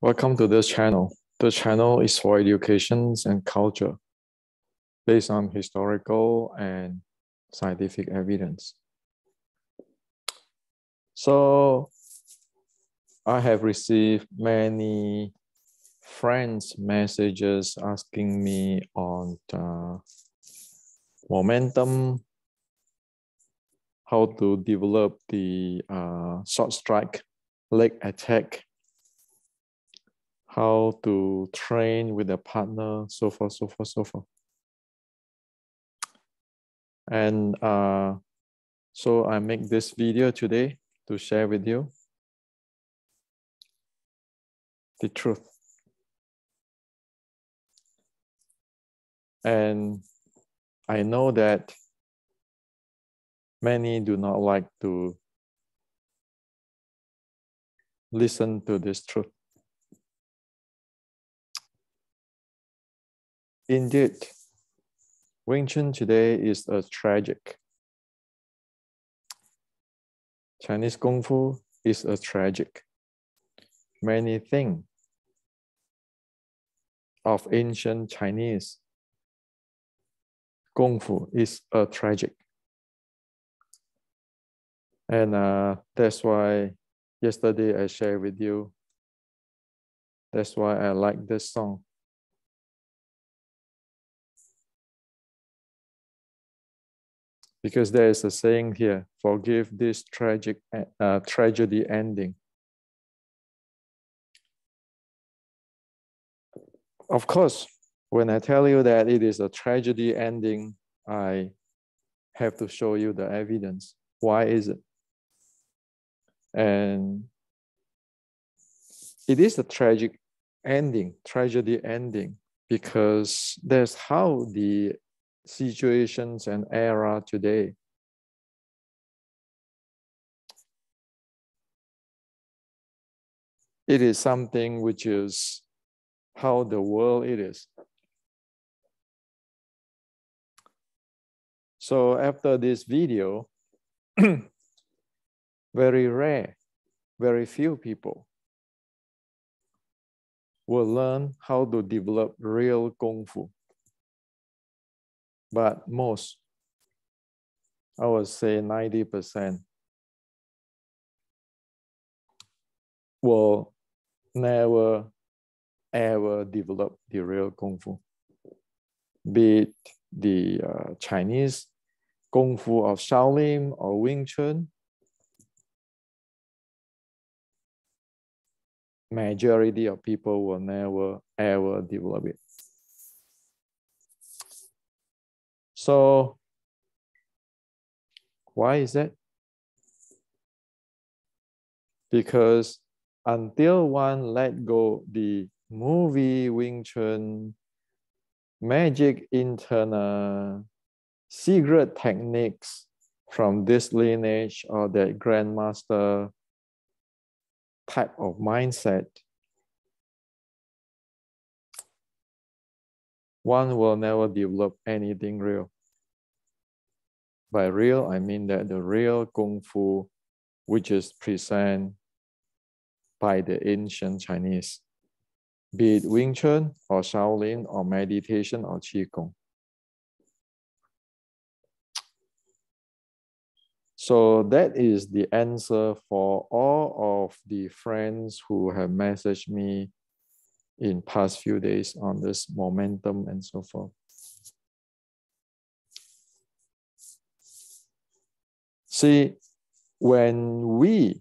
Welcome to this channel. The channel is for education and culture based on historical and scientific evidence. So I have received many friends' messages asking me on the momentum, how to develop the short strike, leg attack, how to train with a partner, so forth, so forth, so forth. And so I make this video today to share with you the truth. And I know that many do not like to listen to this truth. Indeed, Wing Chun today is a tragic. Chinese Kungfu is a tragic. Many things of ancient Chinese Kungfu is a tragic. And that's why yesterday I shared with you. That's why I like this song. Because there is a saying here, forgive this tragedy ending. Of course, when I tell you that it is a tragedy ending, I have to show you the evidence. Why is it? And it is a tragedy ending, because that's how the situations and era today. It is something which is how the world it is. So after this video, very few people will learn how to develop real Kung Fu. But most, I would say 90%, will never ever develop the real Kung Fu. Be it the Chinese Kung Fu of Shaolin or Wing Chun, majority of people will never ever develop it. So why is that? Because until one let go the movie Wing Chun, magic internal secret techniques from this lineage or that grandmaster type of mindset, one will never develop anything real. By real, I mean that the real Kung Fu, which is present by the ancient Chinese, be it Wing Chun or Shaolin or meditation or Qigong. So that is the answer for all of the friends who have messaged me in past few days on this momentum and so forth. See, when we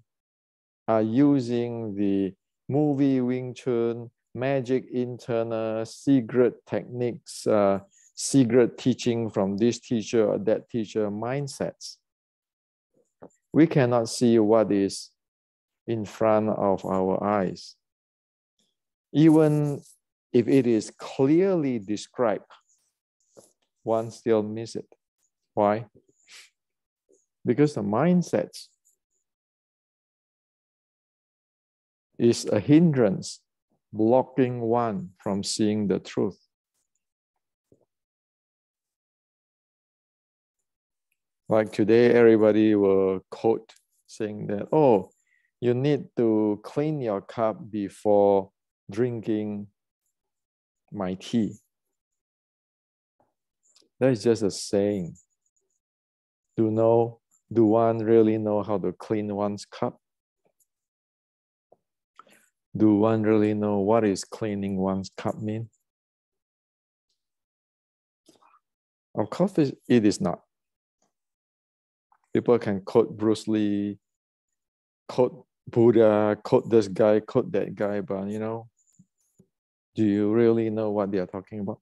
are using the movie Wing Chun, magic internal, secret techniques, secret teaching from this teacher or that teacher mindsets, we cannot see what is in front of our eyes. Even if it is clearly described, one still miss it. Why? Because the mindset is a hindrance, blocking one from seeing the truth. Like today, everybody will quote saying that, oh, you need to clean your cup before drinking my tea. That is just a saying. Do one really know how to clean one's cup? Do one really know what is cleaning one's cup mean? Of course, it is not. People can quote Bruce Lee, quote Buddha, quote this guy, quote that guy, but do you really know what they are talking about?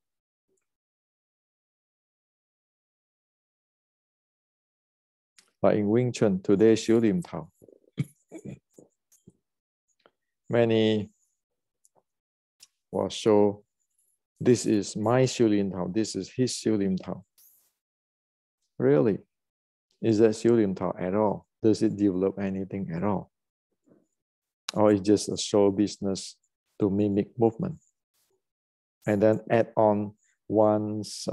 Like in Wing Chun, today, Xiu Lim Tao. Many will show, this is my Xiu Lim Tao, this is his Xiu Lim Tao. Really? Is that Xiu Lim Tao at all? Does it develop anything at all? Or it's just a show business to mimic movement? And then add on one's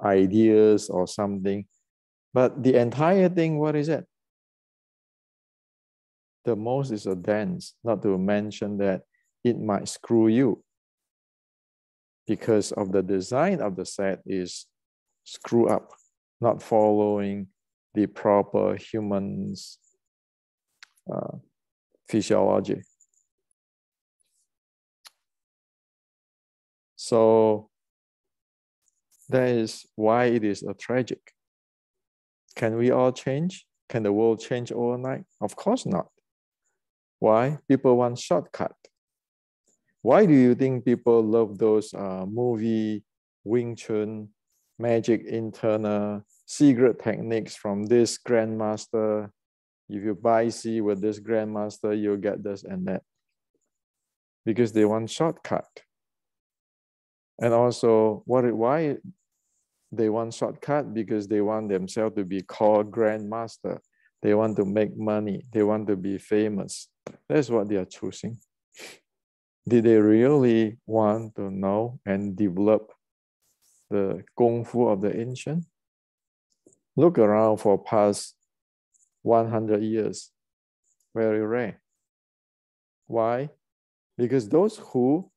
ideas or something. But the entire thing, what is it? The most is a dance, not to mention that it might screw you because of the design of the set is screw up, not following the proper human's physiology. So that is why it is a tragic. Can we all change? Can the world change overnight? Of course not. Why? People want shortcut. Why do you think people love those movie Wing Chun, magic internal, secret techniques from this grandmaster? If you buy C with this grandmaster, you'll get this and that. Because they want shortcut. And also, why they want shortcut? Because they want themselves to be called grandmaster. They want to make money. They want to be famous. That's what they are choosing. Did they really want to know and develop the Kungfu of the ancient? Look around for past 100 years. Very rare. Why? Because those who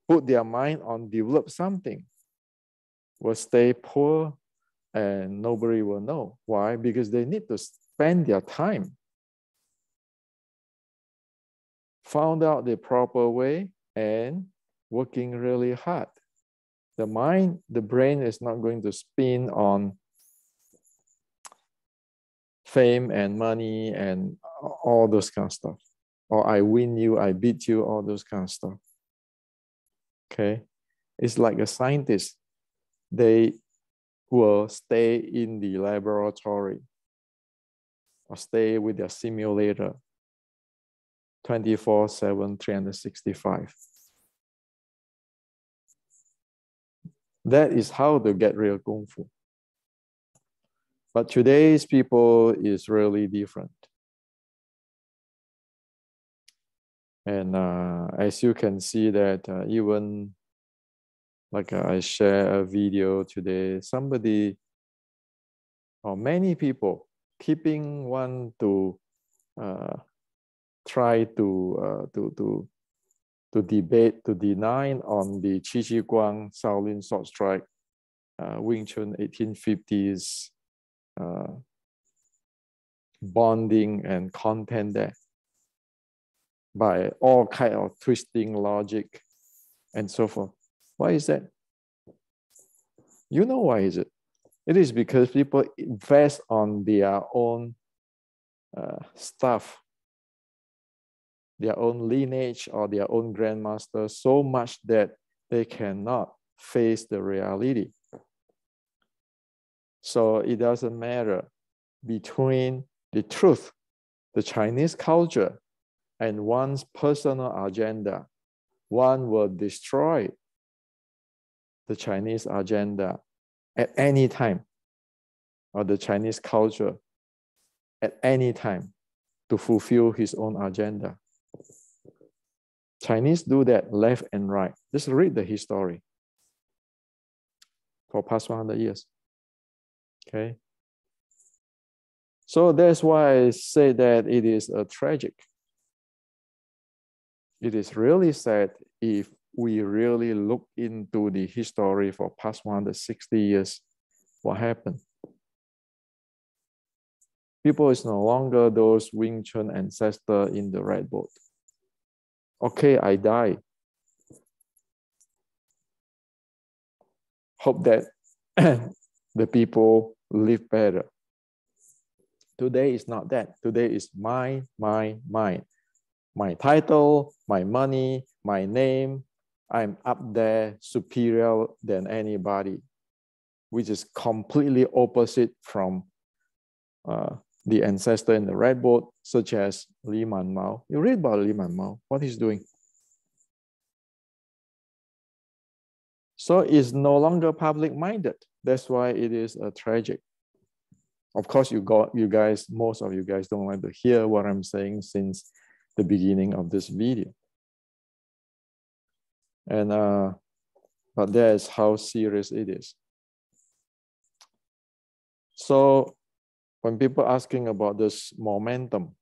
put their mind on develop something will stay poor and nobody will know. Why? Because they need to spend their time, found out the proper way and working really hard. The mind, the brain is not going to spin on fame and money and all those kind of stuff. Or I win you, I beat you, all those kind of stuff. Okay? It's like a scientist. They will stay in the laboratory or stay with their simulator 24/7, 365. That is how to get real Kung Fu. But today's people is really different. And as you can see that even like I share a video today, somebody or many people keeping one to try to debate, to deny on the Qi Shi Guang Shaolin Sword Strike, Wing Chun 1850s bonding and content there by all kind of twisting logic and so forth. Why is that? You know why is it? It is because people invest on their own stuff, their own lineage or their own grandmaster so much that they cannot face the reality. So it doesn't matter between the truth, the Chinese culture, and one's personal agenda. One will destroy the Chinese agenda at any time, or the Chinese culture at any time to fulfill his own agenda. Chinese do that left and right. Just read the history for past 100 years. Okay. So that's why I say that it is a tragic. It is really sad if we really look into the history for past 160 years, what happened? People is no longer those Wing Chun ancestors in the red boat. Okay, I die. Hope that the people live better. Today is not that. Today is mine. My title, my money, my name. I'm up there, superior than anybody, which is completely opposite from the ancestor in the red boat, such as Li Man Mao. You read about Li Man Mao, what he's doing. So it's no longer public-minded. That's why it is a tragic. Of course, most of you guys don't like to hear what I'm saying since the beginning of this video. And but that is how serious it is. So when people asking about this momentum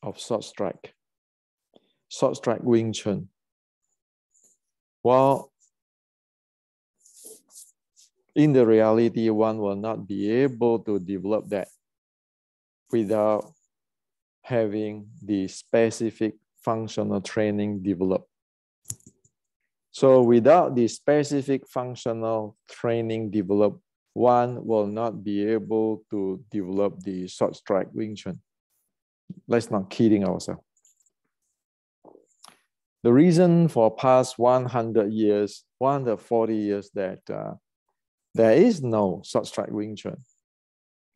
of short strike Wing Chun, well, in the reality, one will not be able to develop that without having the specific functional training developed. So without the specific functional training developed, one will not be able to develop the short strike Wing Chun. Let's not kidding ourselves. The reason for past 100 years, 140 years that there is no short strike Wing Chun,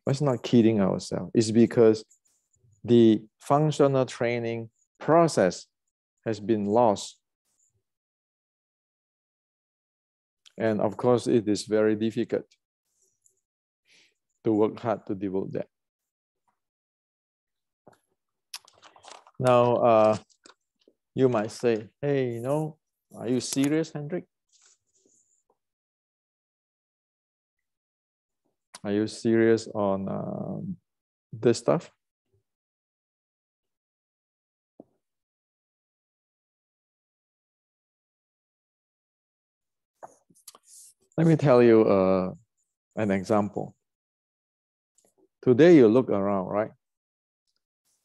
let's not kidding ourselves, is because the functional training process has been lost. And of course, it is very difficult to work hard to develop that. Now, you might say, hey, are you serious, Hendrik? Are you serious on this stuff? Let me tell you an example. Today you look around, right?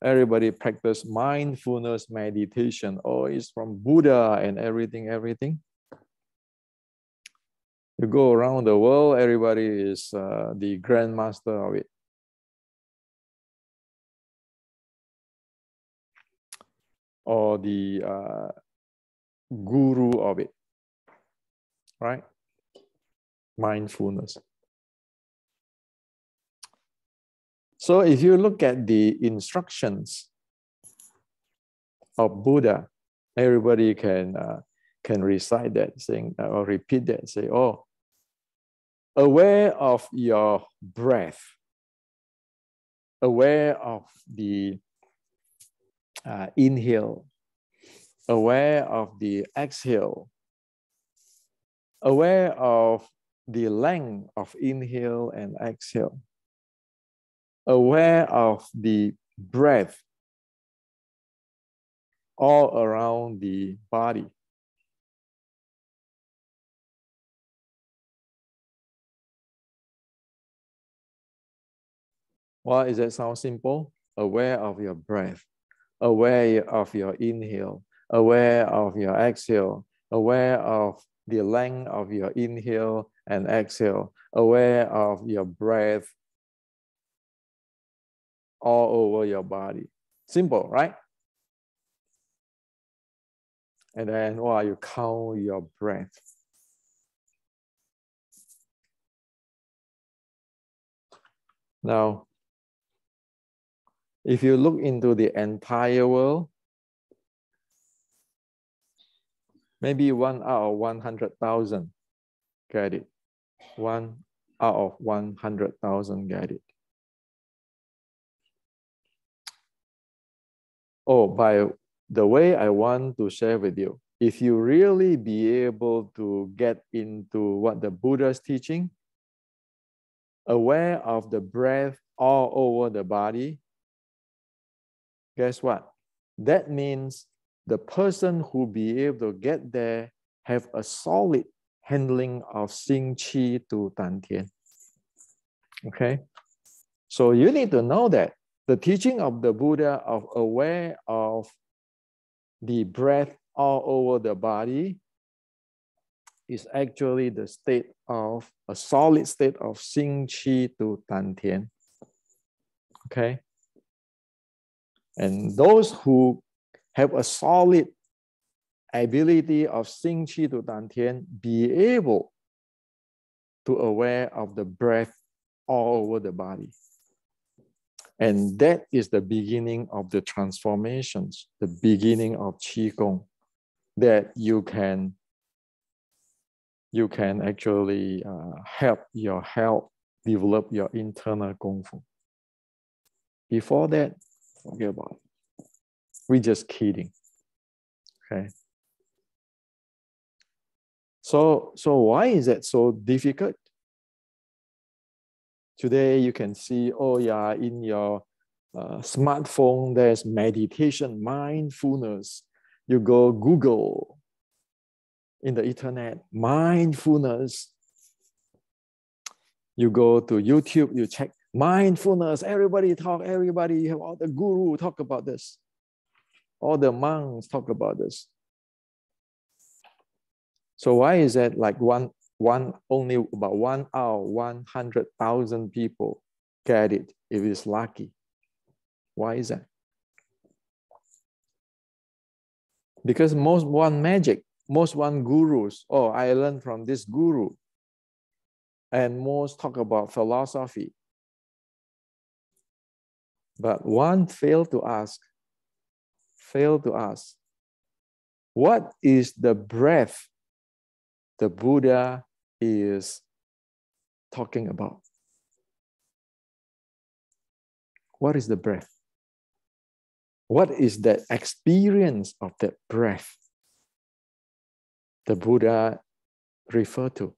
Everybody practice mindfulness meditation. Oh, it's from Buddha and everything. You go around the world, everybody is the grandmaster of it. Or the guru of it, right? Mindfulness. So if you look at the instructions of Buddha, everybody can recite that, saying or repeat that, say, oh, aware of your breath, aware of the inhale, aware of the exhale, aware of the length of inhale and exhale, aware of the breath all around the body. Why does that sound simple? Aware of your breath, aware of your inhale, aware of your exhale, aware of the length of your inhale and exhale, aware of your breath all over your body. Simple, right? And then you count your breath. Now, if you look into the entire world, maybe 1 out of 100,000 get it. 1 out of 100,000 get it. Oh, by the way, I want to share with you, if you really be able to get into what the Buddha is teaching, aware of the breath all over the body, guess what? That means the person who be able to get there have a solid handling of Xing Qi to Dan Tian. Okay? So you need to know that the teaching of the Buddha of aware of the breath all over the body is actually the state of a solid state of Xing Qi to Dan Tian. Okay? And those who have a solid ability of Xing Qi to Dan Tian be able to aware of the breath all over the body. And that is the beginning of the transformations, the beginning of Qigong, that you can actually help your health develop your internal Kungfu. Before that, forget about it. We're just kidding. Okay. So why is that so difficult? Today you can see, oh yeah, in your smartphone, there's meditation, mindfulness. You go Google in the internet, mindfulness. You go to YouTube, you check mindfulness. Everybody you have all the guru talk about this. All the monks talk about this. So why is that like only about 1 hour, 100,000 people get it if it's lucky? Why is that? Because most want magic, most want gurus. Oh, I learned from this guru. And most talk about philosophy. But one failed to ask, what is the breath the Buddha is talking about? What is the breath? What is the experience of that breath the Buddha referred to?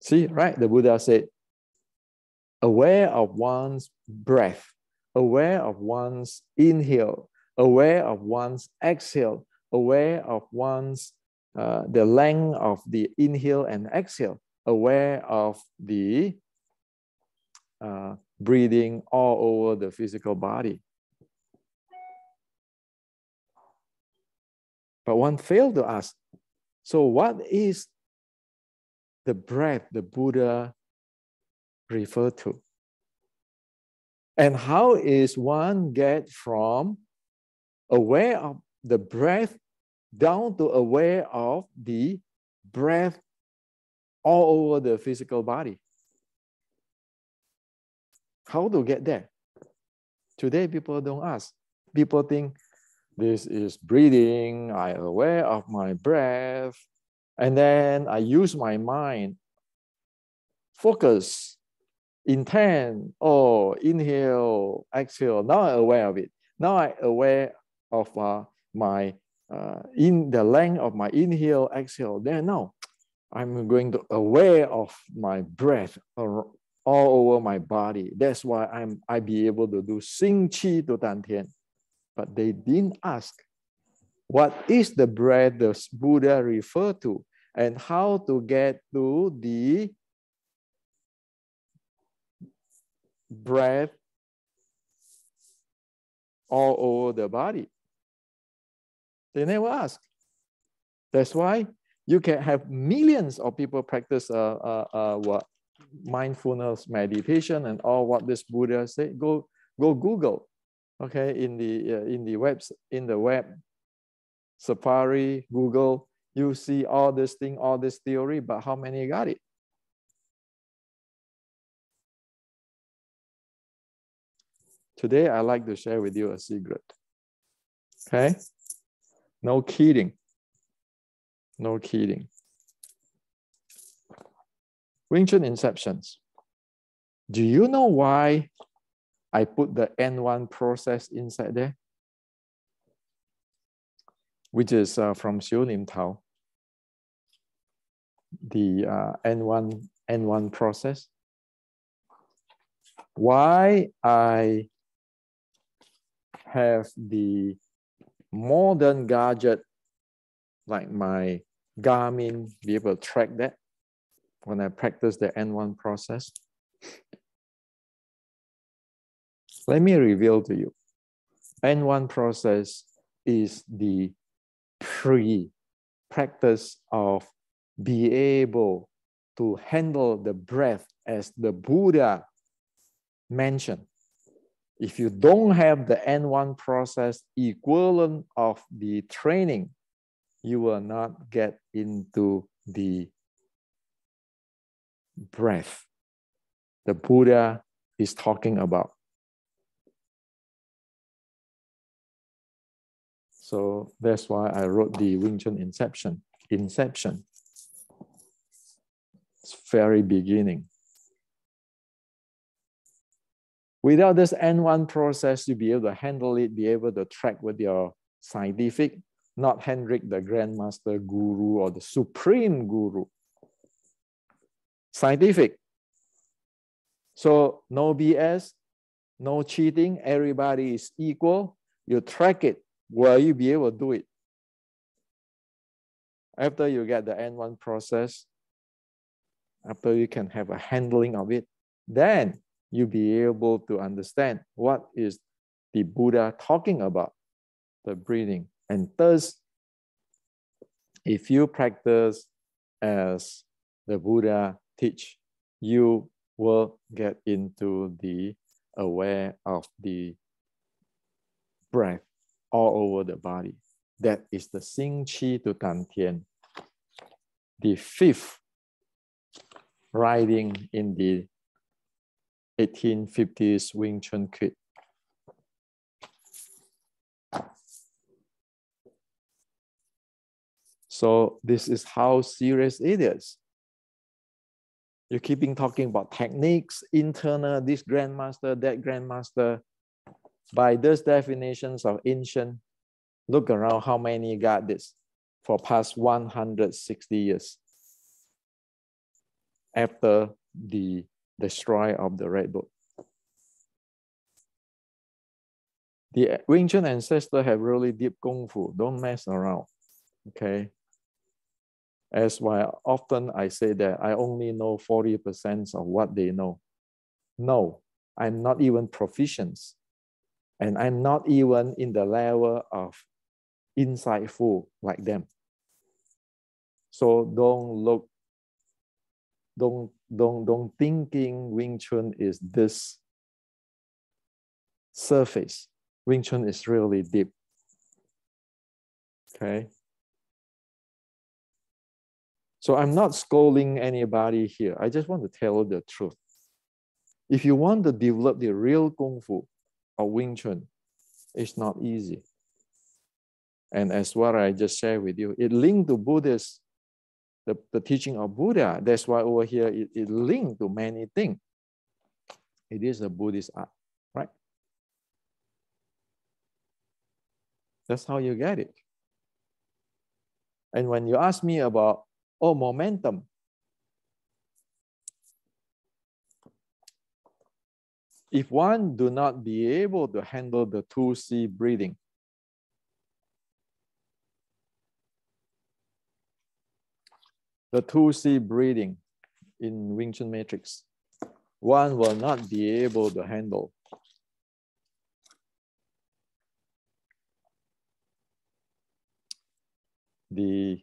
See, right? The Buddha said, aware of one's breath, aware of one's inhale, aware of one's exhale, aware of one's the length of the inhale and exhale, aware of the breathing all over the physical body. But one failed to ask, so what is the breath the Buddha referred to? And how is one get from aware of the breath down to aware of the breath all over the physical body? How to get there? Today, people don't ask. People think this is breathing, I'm aware of my breath, and then I use my mind, focus, intent, inhale, exhale. Now I'm aware of it. Now I'm aware of in the length of my inhale, exhale. Then now I'm going to aware of my breath all over my body. That's why I be able to do Xing Qi to Dan Tian. But they didn't ask, what is the breath the Buddha referred to, and how to get to the breath all over the body? They never ask. That's why you can have millions of people practice mindfulness meditation and all what this Buddha said. Go Google, okay, in the web, Safari, Google, you see all this thing, all this theory, but how many got it? Today, I like to share with you a secret. Okay? No kidding. No kidding. Wing Chun Inceptions. Do you know why I put the N1 process inside there? Which is from Xiu Lim Tao. The N1 process. Why I have the modern gadget like my Garmin be able to track that when I practice the N1 process? Let me reveal to you. N1 process is the pre-practice of be able to handle the breath as the Buddha mentioned. If you don't have the N1 process equivalent of the training, you will not get into the breath the Buddha is talking about. So that's why I wrote the Wing Chun Inception. Inception. It's very beginning. Without this N1 process, you'll be able to handle it, be able to track with your scientific, not Hendrik, the Grandmaster Guru or the Supreme Guru. Scientific. So no BS, no cheating, everybody is equal. You track it, will you be able to do it? After you get the N1 process, after you can have a handling of it, then you'll be able to understand what is the Buddha talking about, the breathing. And thus, if you practice as the Buddha teach, you will get into the aware of the breath all over the body. That is the Xing Qi to Tan Tian, the fifth writing in the 1850s Wing Chun kit. So this is how serious it is. You're keeping talking about techniques, internal, this grandmaster, that grandmaster. By those definitions of ancient, look around how many got this for past 160 years after the destroy of the Red Book. The Wing Chun ancestors have really deep Kung Fu. Don't mess around, okay? As why often I say that I only know 40% of what they know. No, I'm not even proficient. And I'm not even in the level of insightful like them. So don't thinking Wing Chun is this surface. Wing Chun is really deep. Okay. So I'm not scolding anybody here. I just want to tell the truth. If you want to develop the real Kung Fu of Wing Chun, it's not easy. And as what I just shared with you, it linked to Buddhist, the teaching of Buddha. That's why over here it linked to many things. It is a Buddhist art, right? That's how you get it. And when you ask me about, oh, momentum, if one do not be able to handle the 2C breathing, the 2C breathing in Wing Chun matrix, one will not be able to handle the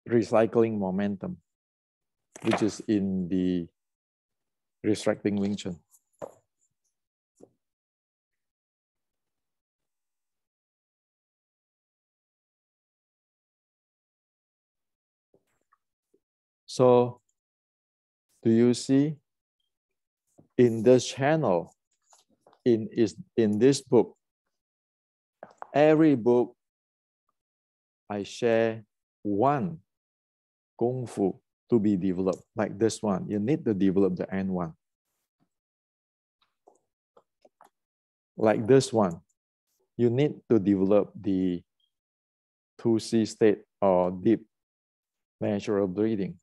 recycling momentum, which is in the restricting Wing Chun. So, do you see in this channel, in this book, every book I share one Kung Fu to be developed, like this one. You need to develop the N1. Like this one, you need to develop the 2C state or deep natural breathing.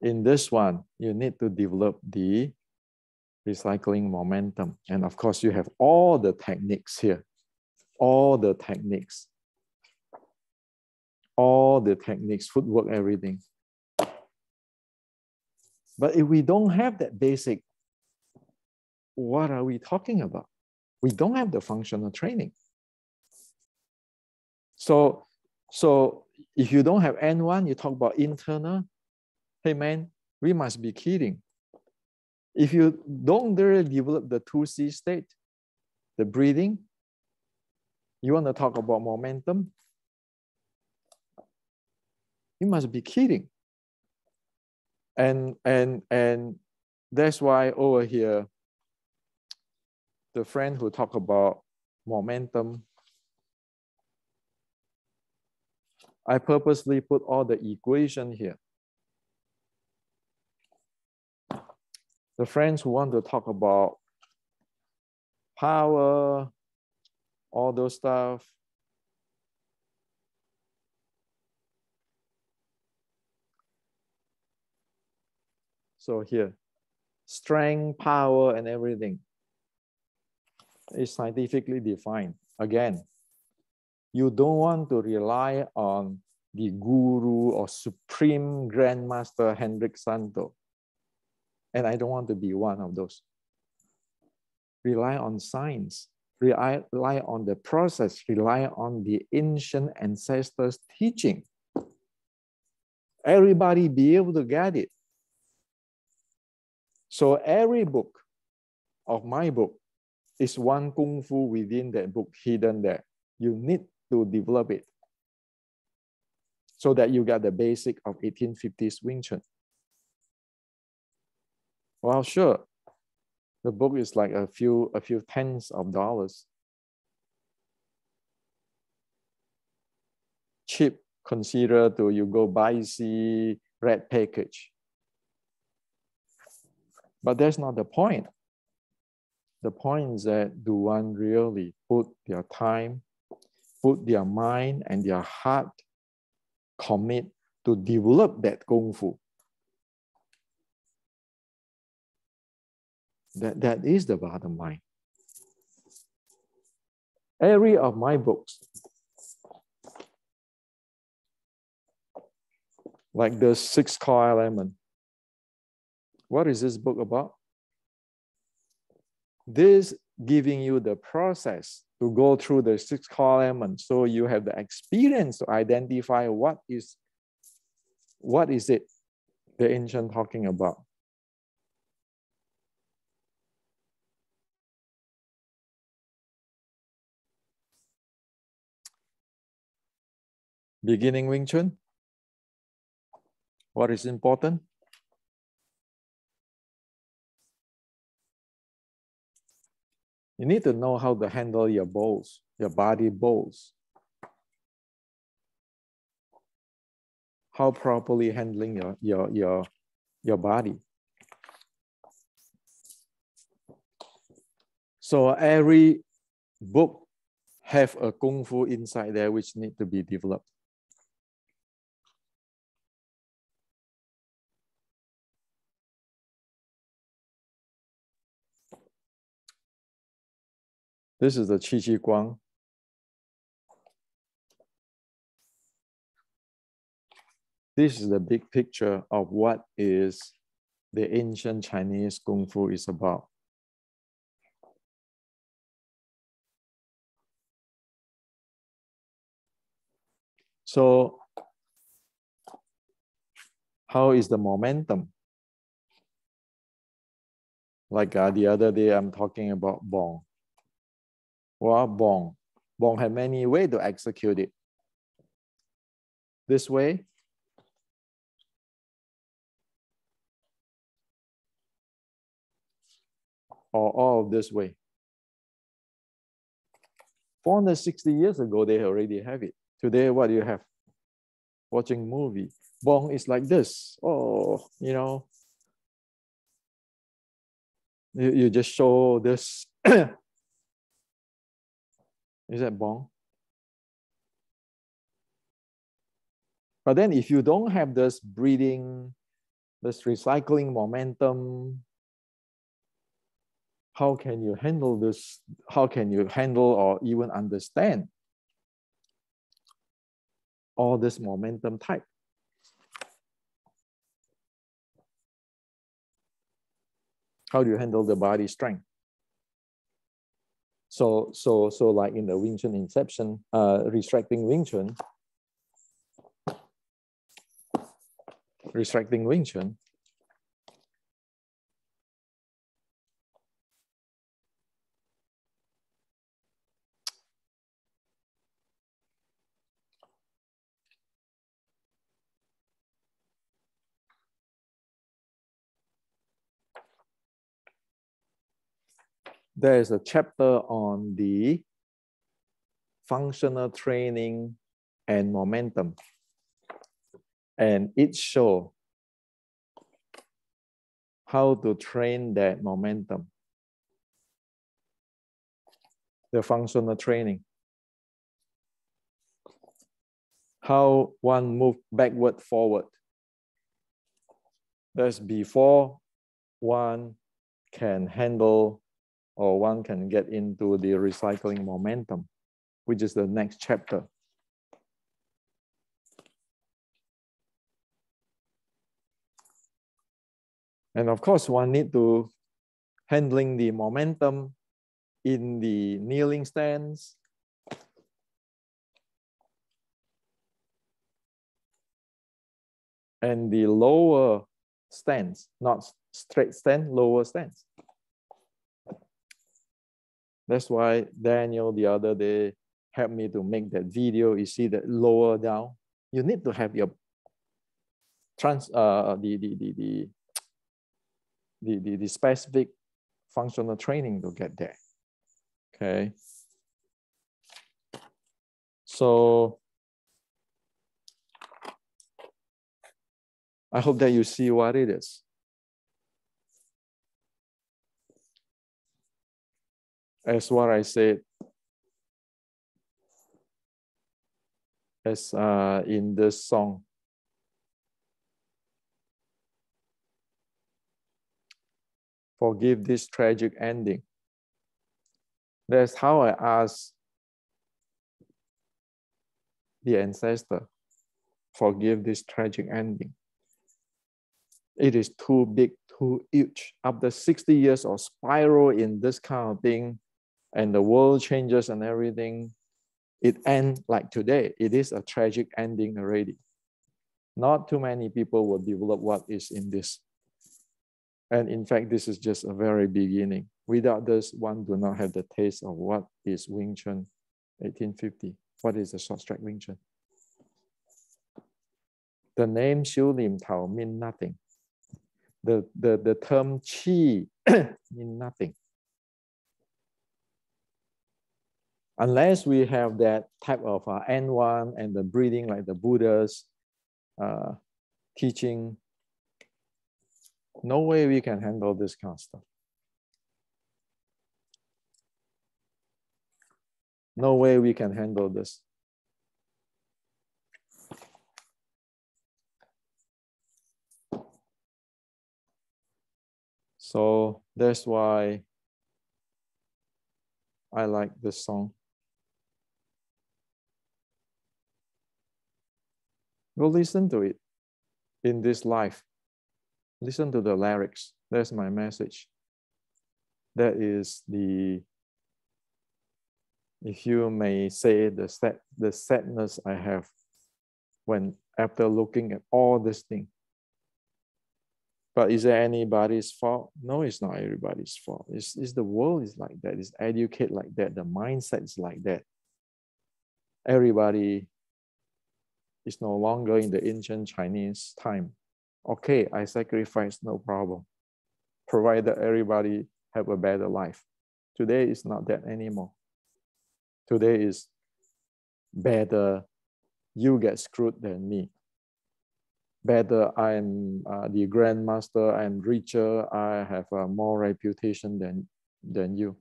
In this one, you need to develop the recycling momentum. And of course, you have all the techniques here. all the techniques, footwork, everything. But if we don't have that basic, what are we talking about? We don't have the functional training. So if you don't have N1, you talk about internal, hey man, we must be kidding. If you don't really develop the 2C state, the breathing, you want to talk about momentum, you must be kidding. And that's why over here, the friend who talk about momentum, I purposely put all the equation here. The friends who want to talk about power, all those stuff, so here, strength, power, and everything is scientifically defined. Again, you don't want to rely on the guru or supreme grandmaster Hendrik Santo. And I don't want to be one of those. Rely on science, rely on the process, rely on the ancient ancestors' teaching. Everybody be able to get it. So every book of my book is one Kung Fu within that book hidden there. You need to develop it so that you get the basic of 1850s Wing Chun. Well, sure. The book is like a few tens of dollars. Cheap, consider to you go buy the red package. But that's not the point. The point is that do one really put their time, put their mind and their heart, commit to develop that Kung Fu. That is the bottom line. Every of my books, like the 6 core element. What is this book about? This giving you the process to go through the 6 core elements, so you have the experience to identify what is it the ancient talking about. Beginning Wing Chun, what is important? You need to know how to handle your bowls, your body bowls. How properly handling your body. So every book have a Kung Fu inside there which need to be developed. This is the Qi Qi Guang. This is the big picture of what is the ancient Chinese Kung Fu is about. So how is the momentum? Like the other day, I'm talking about Bong. Well, Bong had many ways to execute it. This way, or all of this way. 460 years ago, they already have it. Today, what do you have? Watching movie. Bong is like this. Oh, you know, you just show this. Is that Bong? But then if you don't have this breathing, this recycling momentum, how can you handle this? How can you handle or even understand all this momentum type? How do you handle the body strength? So like in the Wing Chun Inception, restricting Wing Chun, there is a chapter on the functional training and momentum. And it shows how to train that momentum. The functional training. How one move backward, forward. That's before one can handle or one can get into the recycling momentum, which is the next chapter. And of course, one need to handling the momentum in the kneeling stance, and the lower stance, not straight stance, lower stance. That's why Daniel the other day helped me to make that video. You see that lower down. You need to have your the specific functional training to get there. Okay. So I hope that you see what it is. As what I said, as in this song. Forgive this tragic ending. That's how I asked the ancestor, forgive this tragic ending. It is too big, too huge. After 60 years of spiral in this kind of thing, and the world changes and everything, it ends like today. It is a tragic ending already. Not too many people will develop what is in this. And in fact, this is just a very beginning. Without this, one do not have the taste of what is Wing Chun 1850. What is the short strike Wing Chun? The name Xiu Lim Tao mean nothing. The term Qi mean nothing. Unless we have that type of N1 and the breathing like the Buddha's teaching, no way we can handle this kind of stuff. No way we can handle this. So that's why I like this song. Go listen to it in this life. Listen to the lyrics. That's my message. That is the, if you may say, the sadness I have when after looking at all this thing. But is there anybody's fault? No, it's not everybody's fault. It's the world is like that. It's educated like that. The mindset is like that. Everybody is no longer in the ancient Chinese time. Okay, I sacrifice, no problem. Provided everybody have a better life. Today is not that anymore. Today is better you get screwed than me. Better I'm the grandmaster, I'm richer, I have more reputation than you.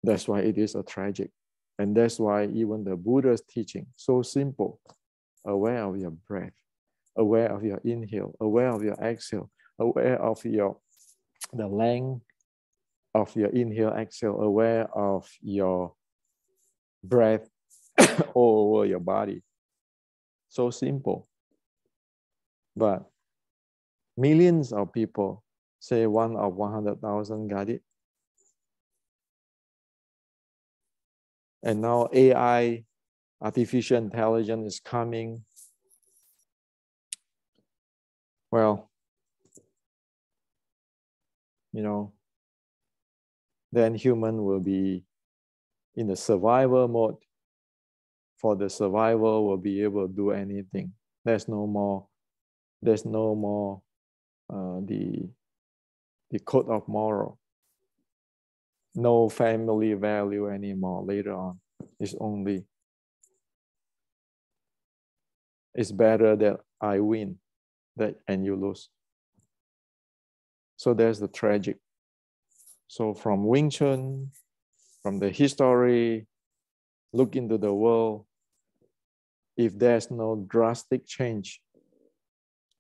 That's why it is a tragic. And that's why even the Buddha's teaching, so simple, aware of your breath, aware of your inhale, aware of your exhale. aware of the length of your inhale, exhale, aware of your breath all over your body. So simple. But millions of people, say 1 of 100,000 got it. And now AI, artificial intelligence is coming. Well, you know, then human will be in the survival mode. For the survival, will be able to do anything. There's no more the code of moral. No family value anymore later on. It's better that I win and you lose. So there's the tragic. So from Wing Chun, from the history, look into the world. If there's no drastic change,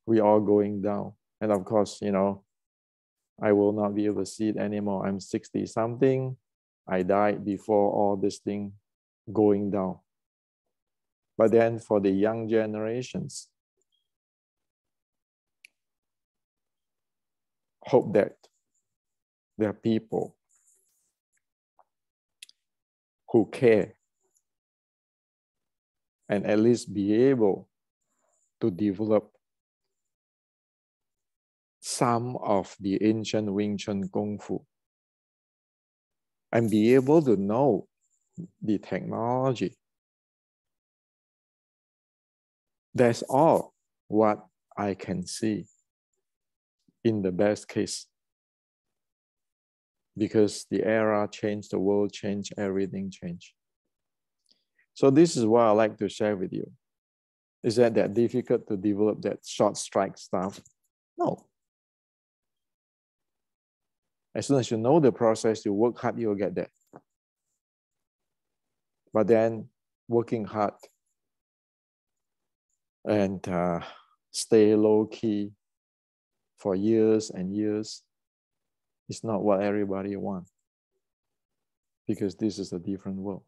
we are going down. And of course, you know, I will not be able to see it anymore. I'm 60 something. I died before all this thing going down. But then for the young generations, hope that there are people who care and at least be able to develop some of the ancient Wing Chun Kungfu and be able to know the technology. That's all what I can see in the best case. Because the era changed, the world changed, everything changed. So this is what I like to share with you. Is that difficult to develop that short strike stuff? No. As soon as you know the process, you work hard, you'll get there. But then working hard and stay low key for years and years is not what everybody wants. Because this is a different world.